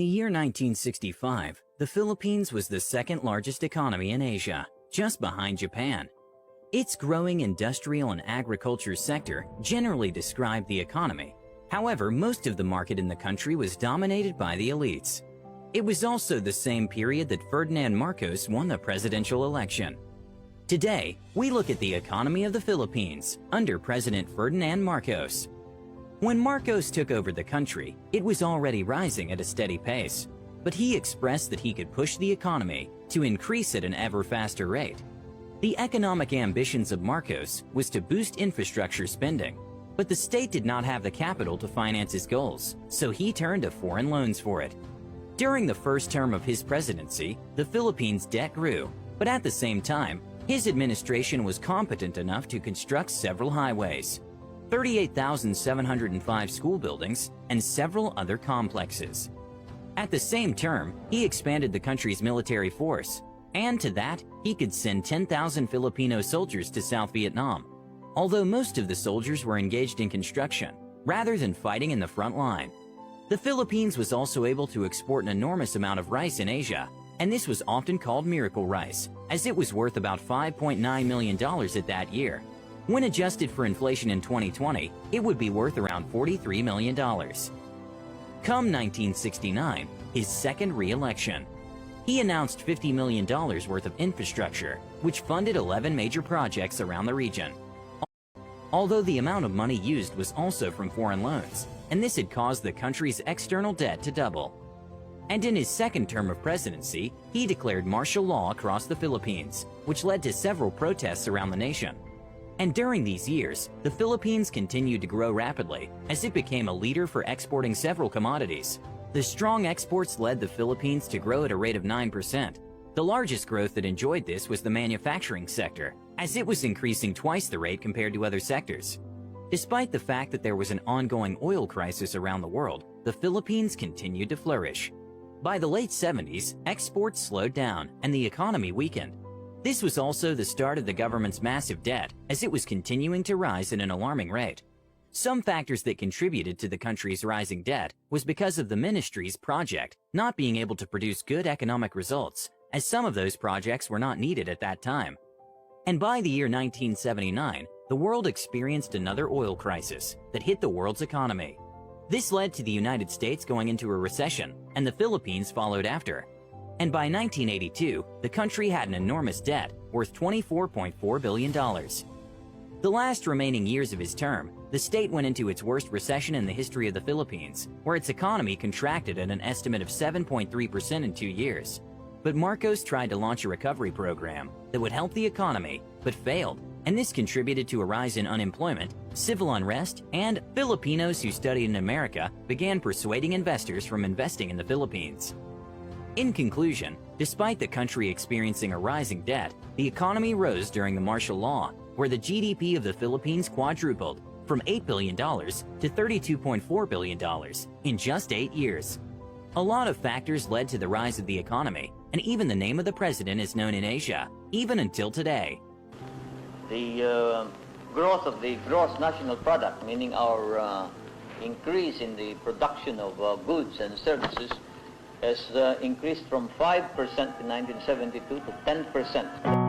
the year 1965, the Philippines was the second largest economy in Asia, just behind Japan. Its growing industrial and agriculture sector generally described the economy. However, most of the market in the country was dominated by the elites. It was also the same period that Ferdinand Marcos won the presidential election. Today, we look at the economy of the Philippines under President Ferdinand Marcos. When Marcos took over the country, it was already rising at a steady pace, but he expressed that he could push the economy to increase at an ever faster rate. The economic ambitions of Marcos was to boost infrastructure spending, but the state did not have the capital to finance his goals, so he turned to foreign loans for it. During the first term of his presidency, the Philippines' debt grew, but at the same time, his administration was competent enough to construct several highways, 38,705 school buildings, and several other complexes. At the same term, he expanded the country's military force, and to that, he could send 10,000 Filipino soldiers to South Vietnam, although most of the soldiers were engaged in construction, rather than fighting in the front line. The Philippines was also able to export an enormous amount of rice in Asia, and this was often called miracle rice, as it was worth about $5.9 million at that year. When adjusted for inflation in 2020, it would be worth around $43 million. Come 1969, his second re-election, he announced $50 million worth of infrastructure, which funded 11 major projects around the region. Although the amount of money used was also from foreign loans, and this had caused the country's external debt to double. And in his second term of presidency, he declared martial law across the Philippines, which led to several protests around the nation. And during these years, the Philippines continued to grow rapidly as it became a leader for exporting several commodities. The strong exports led the Philippines to grow at a rate of 9%. The largest growth that enjoyed this was the manufacturing sector, as it was increasing twice the rate compared to other sectors. Despite the fact that there was an ongoing oil crisis around the world, the Philippines continued to flourish. By the late 70s, exports slowed down and the economy weakened. This was also the start of the government's massive debt, as it was continuing to rise at an alarming rate. Some factors that contributed to the country's rising debt was because of the ministry's project not being able to produce good economic results, as some of those projects were not needed at that time. And by the year 1979, the world experienced another oil crisis that hit the world's economy. This led to the United States going into a recession, and the Philippines followed after. And by 1982, the country had an enormous debt worth $24.4 billion. The last remaining years of his term, the state went into its worst recession in the history of the Philippines, where its economy contracted at an estimate of 7.3% in 2 years. But Marcos tried to launch a recovery program that would help the economy, but failed, and this contributed to a rise in unemployment, civil unrest, and Filipinos who studied in America began persuading investors from investing in the Philippines. In conclusion, despite the country experiencing a rising debt, the economy rose during the martial law, where the GDP of the Philippines quadrupled from $8 billion to $32.4 billion in just 8 years. A lot of factors led to the rise of the economy, and even the name of the president is known in Asia, even until today. The growth of the gross national product, meaning our increase in the production of goods and services, has increased from 5% in 1972 to 10%.